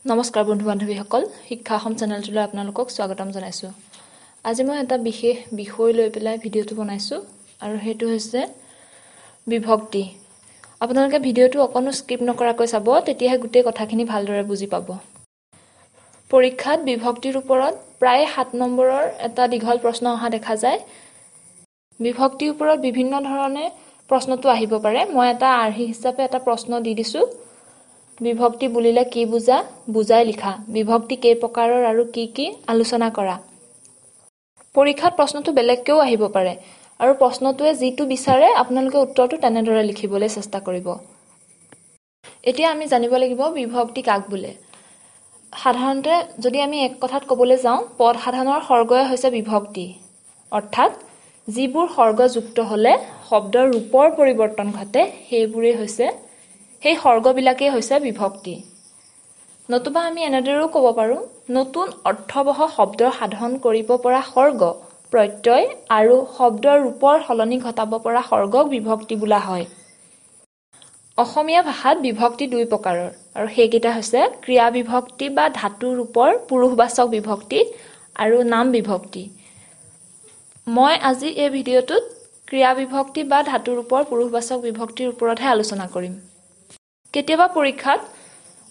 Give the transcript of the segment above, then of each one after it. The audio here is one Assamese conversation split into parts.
নমস্কাৰ বন্ধু বান্ধৱীসকল শিক্ষা অসম চেনেলটোলৈ আপোনালোকক স্বাগতম জনাইছোঁ। আজি মই এটা বিশেষ বিষয় লৈ পেলাই ভিডিঅ'টো বনাইছোঁ আৰু সেইটো হৈছে বিভক্তি। আপোনালোকে ভিডিঅ'টো অকণো স্কিপ নকৰাকৈ চাব, তেতিয়াহে গোটেই কথাখিনি ভালদৰে বুজি পাব। পৰীক্ষাত বিভক্তিৰ ওপৰত প্ৰায় 7 নম্বৰৰ এটা দীঘল প্ৰশ্ন অহা দেখা যায়। বিভক্তিৰ ওপৰত বিভিন্ন ধৰণে প্ৰশ্নটো আহিব পাৰে। মই এটা আৰ্হি হিচাপে এটা প্ৰশ্ন দি দিছোঁ। বিভক্তি বুলিলে কি বুজা, বুজাই লিখা। বিভক্তি কেই প্ৰকাৰৰ আৰু কি কি আলোচনা কৰা। পৰীক্ষাত প্ৰশ্নটো বেলেগকেও আহিব পাৰে আৰু প্ৰশ্নটোৱে যিটো বিচাৰে আপোনালোকে উত্তৰটো তেনেদৰে লিখিবলৈ চেষ্টা কৰিব। এতিয়া আমি জানিব লাগিব বিভক্তি কাক বোলে। সাধাৰণতে যদি আমি এক কথাত ক'বলৈ যাওঁ, পদ সাধনৰ সৰ্গই হৈছে বিভক্তি। অৰ্থাৎ যিবোৰ সৰ্গ যুক্ত হ'লে শব্দৰ ৰূপৰ পৰিৱৰ্তন ঘটে সেই সৰ্গবিলাকেই হৈছে বিভক্তি। নতুবা আমি এনেদৰেও ক'ব পাৰোঁ, নতুন অৰ্থবহ শব্দৰ সাধন কৰিব পৰা সৰ্গ, প্ৰত্যয় আৰু শব্দৰ ৰূপৰ সলনি ঘটাব পৰা সৰ্গক বিভক্তি বোলা হয়। অসমীয়া ভাষাত বিভক্তি 2 প্ৰকাৰৰ আৰু সেইকেইটা হৈছে ক্ৰিয়া বিভক্তি বা ধাতুৰ ৰূপৰ পুৰুষবাচক বিভক্তি আৰু নাম বিভক্তি। মই আজি এই ভিডিঅ'টোত ক্ৰিয়া বিভক্তি বা ধাতুৰ ৰূপৰ পুৰুষবাচক বিভক্তিৰ ওপৰতহে আলোচনা কৰিম। কেতিয়াবা পৰীক্ষাত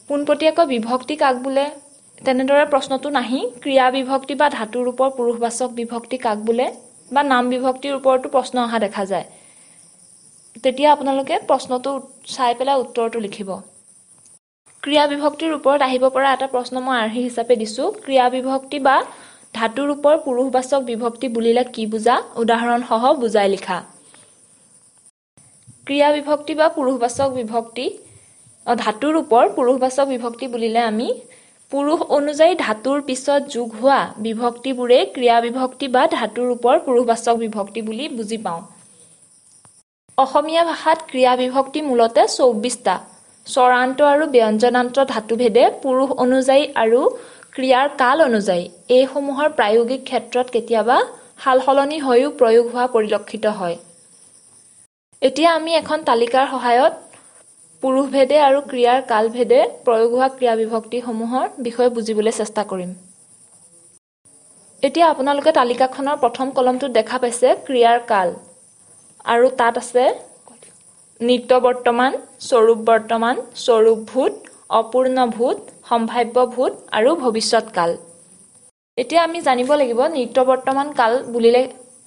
পোনপটীয়াকৈ বিভক্তি কাক বোলে তেনেদৰে প্ৰশ্নটো নাহি ক্ৰিয়া বিভক্তি বা ধাতুৰ ৰূপৰ পুৰুষবাচক বিভক্তি কাক বোলে বা নাম বিভক্তিৰ ওপৰতো প্ৰশ্ন অহা দেখা যায়। তেতিয়া আপোনালোকে প্ৰশ্নটো চাই পেলাই উত্তৰটো লিখিব। ক্ৰিয়া বিভক্তিৰ ওপৰত আহিব পৰা এটা প্ৰশ্ন মই আৰ্হি হিচাপে দিছোঁ। ক্ৰিয়া বিভক্তি বা ধাতুৰ ৰূপৰ পুৰুষবাচক বিভক্তি বুলিলে কি বুজা, উদাহৰণসহ বুজাই লিখা। ক্ৰিয়া বিভক্তি বা পুৰুষবাচক বিভক্তি ধাতুৰ ৰূপৰ পুৰুষবাচক বিভক্তি বুলিলে আমি পুৰুষ অনুযায়ী ধাতুৰ পিছত যোগ হোৱা বিভক্তিবোৰেই ক্ৰিয়া বিভক্তি বা ধাতুৰ ৰূপৰ পুৰুষবাচক বিভক্তি বুলি বুজি পাওঁ। অসমীয়া ভাষাত ক্ৰিয়া বিভক্তি মূলতে 24টা। স্বৰান্ত আৰু ব্যঞ্জনান্ত ধাতুভেদে পুৰুষ অনুযায়ী আৰু ক্ৰিয়াৰ কাল অনুযায়ী এইসমূহৰ প্ৰায়োগিক ক্ষেত্ৰত কেতিয়াবা সালসলনি হৈও প্ৰয়োগ হোৱা পৰিলক্ষিত হয়। এতিয়া আমি এখন তালিকাৰ সহায়ত পুৰুষভেদে আৰু ক্ৰিয়াৰ কালভেদে প্ৰয়োগ হোৱা ক্ৰিয়া বিভক্তিসমূহৰ বিষয়ে বুজিবলৈ চেষ্টা কৰিম। এতিয়া আপোনালোকে তালিকাখনৰ প্ৰথম কলমটোত দেখা পাইছে ক্ৰিয়াৰ কাল আৰু তাত আছে নিত্য বৰ্তমান, স্বৰূপ বৰ্তমান, স্বৰূপভূত, অপূৰ্ণভূত, সম্ভাৱ্যভূত আৰু ভৱিষ্যৎ কাল। এতিয়া আমি জানিব লাগিব নিত্য বৰ্তমান কাল বুলিলে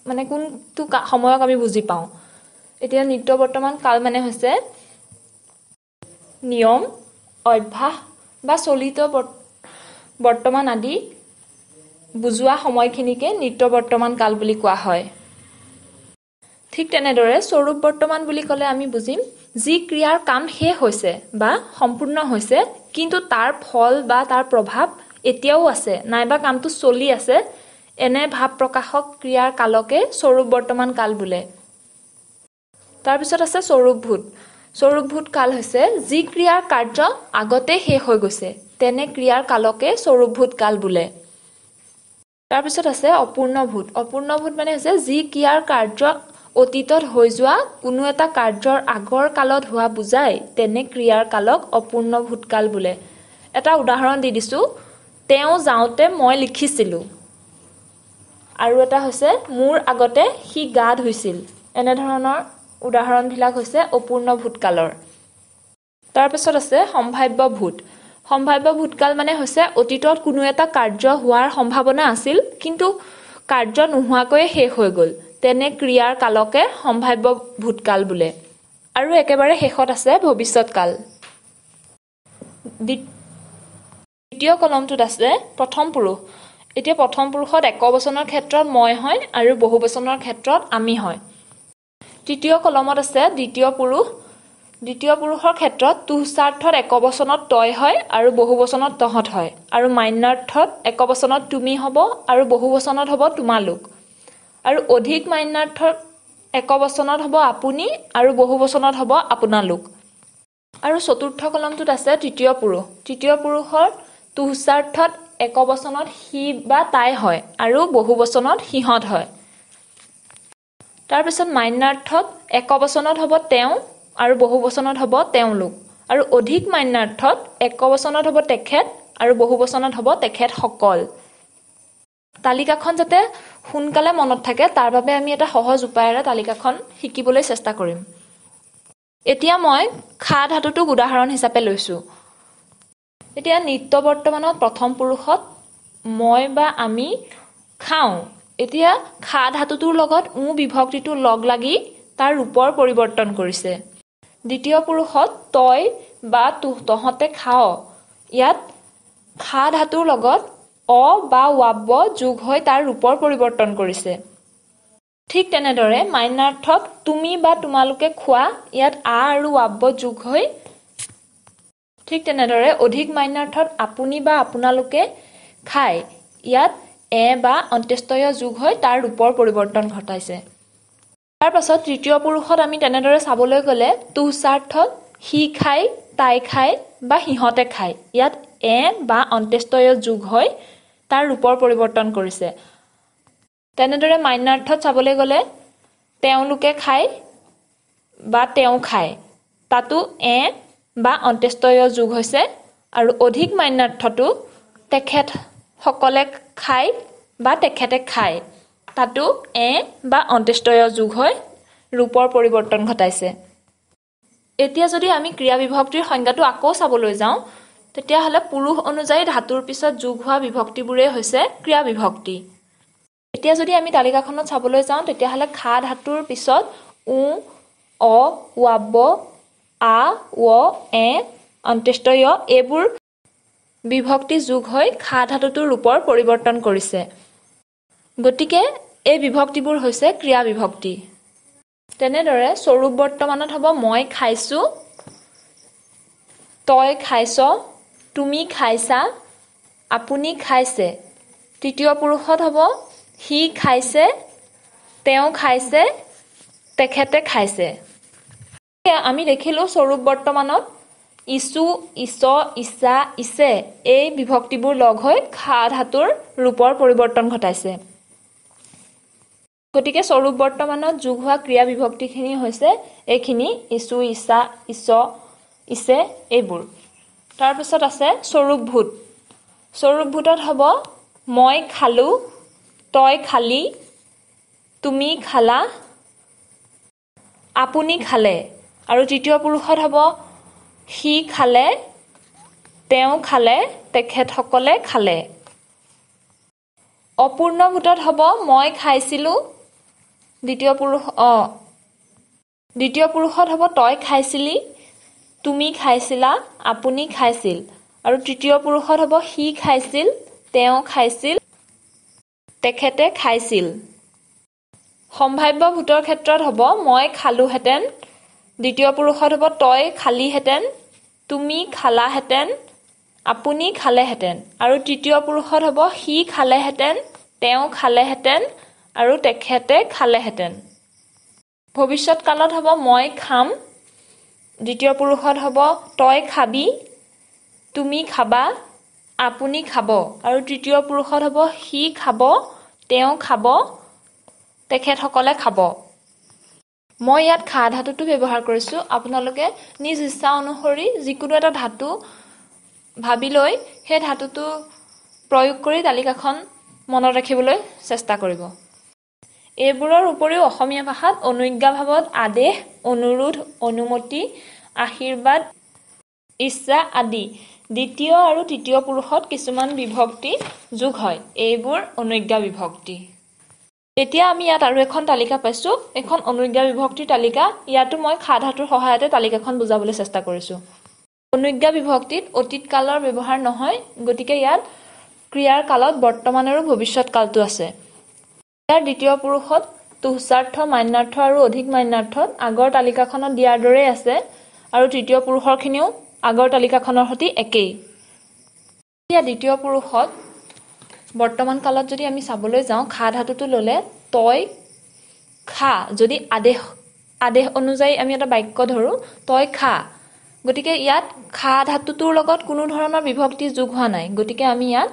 মানে কোনটো সময়ক আমি বুজি পাওঁ। এতিয়া নিত্য বৰ্তমান কাল মানে হৈছে নিয়ম, অভ্যাস বা চলিত বৰ্তমান আদি বুজোৱা সময়খিনিকে নিত্য বৰ্তমান কাল বুলি কোৱা হয়। ঠিক তেনেদৰে স্বৰূপ বৰ্তমান বুলি ক'লে আমি বুজিম যি ক্ৰিয়াৰ কাম শেষ হৈছে বা সম্পূৰ্ণ হৈছে, কিন্তু তাৰ ফল বা তাৰ প্ৰভাৱ এতিয়াও আছে নাইবা কামটো চলি আছে, এনে ভাৱ প্ৰকাশক ক্ৰিয়াৰ কালকে স্বৰূপ বৰ্তমান কাল বোলে। তাৰপিছত আছে স্বৰূপভূত। স্বৰূপভূত কাল হৈছে যি ক্ৰিয়াৰ কাৰ্য আগতে শেষ হৈ গৈছে, তেনে ক্ৰিয়াৰ কালকে স্বৰূপভূত কাল বোলে। তাৰপিছত আছে অপূৰ্ণভূত। অপূৰ্ণভূত মানে হৈছে যি ক্ৰিয়াৰ কাৰ্য অতীতত হৈ যোৱা কোনো এটা কাৰ্যৰ আগৰ কালত হোৱা বুজায়, তেনে ক্ৰিয়াৰ কালক অপূৰ্ণভূত কাল বোলে। এটা উদাহৰণ দি দিছোঁ, তেওঁ যাওঁতে মই লিখিছিলোঁ। আৰু এটা হৈছে মোৰ আগতে সি গা ধুইছিল। এনেধৰণৰ উদাহৰণবিলাক হৈছে অপূৰ্ণভূত কালৰ। তাৰপিছত আছে সম্ভাৱ্যভূত। সম্ভাৱ্যভূত কাল মানে হৈছে অতীতত কোনো এটা কাৰ্য হোৱাৰ সম্ভাৱনা আছিল, কিন্তু কাৰ্য নোহোৱাকৈয়ে শেষ হৈ গ'ল, তেনে ক্ৰিয়াৰ কালকে সম্ভাৱ্যভূত কাল বোলে। আৰু একেবাৰে শেষত আছে ভৱিষ্যৎ কাল। দ্বিতীয় কলমটোত আছে প্ৰথম পুৰুষ। এতিয়া প্ৰথম পুৰুষত একবচনৰ ক্ষেত্ৰত মই হয় আৰু বহুবচনৰ ক্ষেত্ৰত আমি হয়। তৃতীয় কলমত আছে দ্বিতীয় পুৰুষ। দ্বিতীয় পুৰুষৰ ক্ষেত্ৰত তুঃসাৰ্থত একবচনত তই হয় আৰু বহুবচনত তহঁত হয়, আৰু মান্যাৰ্থত একবচনত তুমি হ'ব আৰু বহুবচনত হ'ব তোমালোক, আৰু অধিক মান্যাৰ্থত একবচনত হ'ব আপুনি আৰু বহুবচনত হ'ব আপোনালোক। আৰু চতুৰ্থ কলমটোত আছে তৃতীয় পুৰুষ। তৃতীয় পুৰুষৰ তুঃসাৰ্থত একবচনত সি বা তাই হয় আৰু বহুবচনত সিহঁত হয়। তাৰপিছত মান্যাৰ্থত একবচনত হ'ব তেওঁ আৰু বহুবচনত হ'ব তেওঁলোক, আৰু অধিক মান্যাৰ্থত একবচনত হ'ব তেখেত আৰু বহুবচনত হ'ব তেখেতসকল। তালিকাখন যাতে সোনকালে মনত থাকে তাৰ বাবে আমি এটা সহজ উপায়েৰে তালিকাখন শিকিবলৈ চেষ্টা কৰিম। এতিয়া মই খা ধাতুটোক উদাহৰণ হিচাপে লৈছোঁ। এতিয়া নিত্য বৰ্তমানত প্ৰথম পুৰুষত মই বা আমি খাওঁ। এতিয়া খা ধাতুটোৰ লগত উ বিভক্তিটো লগ লাগি তাৰ ৰূপৰ পৰিৱৰ্তন কৰিছে। দ্বিতীয় পুৰুষত তই বা তহঁতে খাৱ। ইয়াত খা ধাতুৰ লগত অ বা ৱাব্য যোগ হৈ তাৰ ৰূপৰ পৰিৱৰ্তন কৰিছে। ঠিক তেনেদৰে মান্যাৰ্থত তুমি বা তোমালোকে খোৱা। ইয়াত আ আৰু ৱাব্য যোগ হৈ ঠিক তেনেদৰে অধিক মান্যাৰ্থত আপুনি বা আপোনালোকে খায়। ইয়াত এ বা অন্ত্যেষ্টয় যোগ হৈ তাৰ ৰূপৰ পৰিৱৰ্তন ঘটাইছে। তাৰ পাছত তৃতীয় পুৰুষত আমি তেনেদৰে চাবলৈ গ'লে তুঃস্বাৰ্থত সি খায়, তাই খায় বা সিহঁতে খায়। ইয়াত এ বা অন্ত্যেষ্টয় যোগ হৈ তাৰ ৰূপৰ পৰিৱৰ্তন কৰিছে। তেনেদৰে মান্যাৰ্থত চাবলৈ গ'লে তেওঁলোকে খায় বা তেওঁ খায়। তাতো এ বা অন্ত্যেষ্টয় যোগ হৈছে আৰু অধিক মান্যাৰ্থটো তেখেতসকলে খায় বা তেখেতে খায়। তাতো এ বা অন্ত্যেষ্টয় যোগ হৈ ৰূপৰ পৰিৱৰ্তন ঘটাইছে। এতিয়া যদি আমি ক্ৰিয়া বিভক্তিৰ সংজ্ঞাটো আকৌ চাবলৈ যাওঁ তেতিয়াহ'লে পুৰুষ অনুযায়ী ধাতুৰ পিছত যোগ হোৱা বিভক্তিবোৰেই হৈছে ক্ৰিয়া বিভক্তি। এতিয়া যদি আমি তালিকাখনত চাবলৈ যাওঁ তেতিয়াহ'লে খা ধাতুৰ পিছত উ, অ, ৱাব্য, আ, ৱ, এ, অন্ত্যেষ্টয় এইবোৰ বিভক্তি যোগ হৈ খা ধাতুটোৰ ৰূপৰ পৰিৱৰ্তন কৰিছে। গতিকে এই বিভক্তিবোৰ হৈছে ক্ৰিয়া বিভক্তি। তেনেদৰে স্বৰূপ বৰ্তমানত হ'ব মই খাইছোঁ, তই খাইছ, তুমি খাইছা, আপুনি খাইছে। তৃতীয় পুৰুষত হ'ব সি খাইছে, তেওঁ খাইছে, তেখেতে খাইছে। আমি দেখিলোঁ স্বৰূপ বৰ্তমানত ইছু, ইছ, ইছা, ইছে এই বিভক্তিবোৰ লগ হৈ খা ধাতুৰ ৰূপৰ পৰিৱৰ্তন ঘটাইছে। গতিকে স্বৰূপ বৰ্তমানত যোগ হোৱা ক্ৰিয়া বিভক্তিখিনি হৈছে এইখিনি ইছু, ইছা, ইছ, ইছে এইবোৰ। তাৰপিছত আছে স্বৰূপভূত। স্বৰূপভূতত হ'ব মই খালোঁ, তই খালি, তুমি খালা, আপুনি খালে। আৰু তৃতীয় পুৰুষত হ'ব সি খালে, তেওঁ খালে, তেখেতসকলে খালে। অপূৰ্ণভূতত হ'ব মই খাইছিলোঁ, দ্বিতীয় পুৰুষত হ'ব তই খাইছিলি, তুমি খাইছিলা, আপুনি খাইছিল। আৰু তৃতীয় পুৰুষত হ'ব সি খাইছিল, তেওঁ খাইছিল, তেখেতে খাইছিল। সম্ভাৱ্য ভূতৰ ক্ষেত্ৰত হ'ব মই খালোহেঁতেন, দ্বিতীয় পুৰুষত হ'ব তই খালিহেঁতেন, তুমি খালাহেঁতেন, আপুনি খালেহেঁতেন। আৰু তৃতীয় পুৰুষত হ'ব সি খালেহেঁতেন, তেওঁ খালেহেঁতেন আৰু তেখেতে খালেহেঁতেন। ভৱিষ্যত কালত হ'ব মই খাম, দ্বিতীয় পুৰুষত হ'ব তই খাবি, তুমি খাবা, আপুনি খাব। আৰু তৃতীয় পুৰুষত হ'ব সি খাব, তেওঁ খাব, তেখেতসকলে খাব। মই ইয়াত খা ধাতুটো ব্যৱহাৰ কৰিছোঁ। আপোনালোকে নিজ ইচ্ছা অনুসৰি যিকোনো এটা ধাতু ভাবি লৈ সেই ধাতুটো প্ৰয়োগ কৰি তালিকাখন মনত ৰাখিবলৈ চেষ্টা কৰিব। এইবোৰৰ উপৰিও অসমীয়া ভাষাত অনুজ্ঞাভাৱত আদেশ, অনুৰোধ, অনুমতি, আশীৰ্বাদ, ইচ্ছা আদি দ্বিতীয় আৰু তৃতীয় পুৰুষত কিছুমান বিভক্তি যোগ হয়। এইবোৰ অনুজ্ঞা বিভক্তি। এতিয়া আমি ইয়াত আৰু এখন তালিকা পাইছোঁ। এখন অনুজ্ঞা বিভক্তিৰ তালিকা। ইয়াতো মই খা ধাতুৰ সহায়তে তালিকাখন বুজাবলৈ চেষ্টা কৰিছোঁ। অনুজ্ঞা বিভক্তিত অতীত কালৰ ব্যৱহাৰ নহয়, গতিকে ইয়াত ক্ৰিয়াৰ কালত বৰ্তমান আৰু ভৱিষ্যত কালটো আছে। ইয়াৰ দ্বিতীয় পুৰুষত তুঃস্বাৰ্থ, মান্যাৰ্থ আৰু অধিক মান্যাৰ্থত আগৰ তালিকাখনত দিয়াৰ দৰেই আছে আৰু তৃতীয় পুৰুষৰখিনিও আগৰ তালিকাখনৰ সৈতে একেই। এতিয়া দ্বিতীয় পুৰুষত বৰ্তমান কালত যদি আমি চাবলৈ যাওঁ খা ধাতুটো ল'লে তই খা, যদি আদেশ অনুযায়ী আমি এটা বাক্য ধৰোঁ তই খা, গতিকে ইয়াত খা ধাতুটোৰ লগত কোনো ধৰণৰ বিভক্তি যোগ হোৱা নাই, গতিকে আমি ইয়াত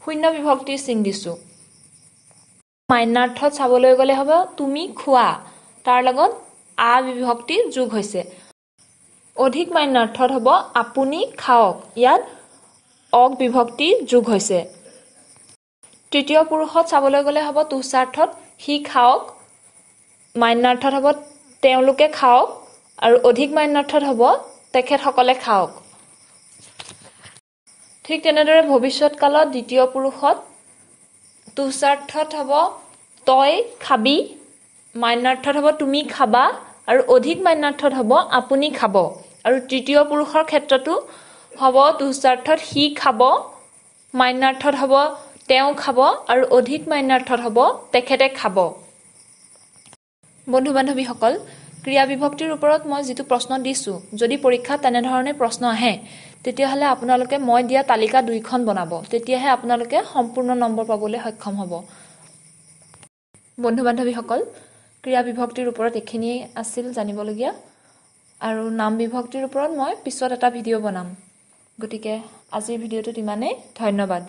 শূন্য বিভক্তিৰ চিন দিছোঁ। মান্যাৰ্থত চাবলৈ গ'লে হ'ব তুমি খোৱা, তাৰ লগত আ বিভক্তি যোগ হৈছে। অধিক মান্যাৰ্থত হ'ব আপুনি খাওক, ইয়াত অক বিভক্তি যোগ হৈছে তৃতীয় পুৰুষত চাবলৈ গ'লে হ'ব তুসাৰ্থত হি খাওক মান্যাৰ্থত হ'ব তেওঁলোকে খাওক আৰু অধিক মান্যাৰ্থত হ'ব তেখেতসকলে খাওক ঠিক তেনেদৰে ভৱিষ্যৎ কালত দ্বিতীয় পুৰুষত তুসাৰ্থত হ'ব তই খাবি মান্যাৰ্থত হ'ব তুমি খাবা আৰু অধিক মান্যাৰ্থত হ'ব আপুনি খাব আৰু তৃতীয় পুৰুষৰ ক্ষেত্ৰতো হ'ব তুসাৰ্থত হি খাব মান্যাৰ্থত হ'ব তেওঁ খাব আৰু অধিক মান্যাৰ্থত হ'ব তেখেতে খাব বন্ধু বান্ধৱীসকল ক্ৰিয়া বিভক্তিৰ ওপৰত মই যেটো প্ৰশ্ন দিছো যদি পৰীক্ষাত তেনে ধৰণে প্ৰশ্ন আহে তেতিয়াহলে আপোনালোকে মই দিয়া তালিকা দুইখন বনাব তেতিয়াহে আপোনালোকে সম্পূৰ্ণ নম্বৰ পাবলৈ সক্ষম হ'ব বন্ধু বান্ধৱীসকল ক্ৰিয়া বিভক্তিৰ ওপৰত এখিনি আছিল জানিবলগীয়া আৰু নাম বিভক্তিৰ ওপৰত মই পিছত এটা ভিডিঅ' বনাম গতিকে আজিৰ ভিডিঅ'টোত ইমানেই ধন্যবাদ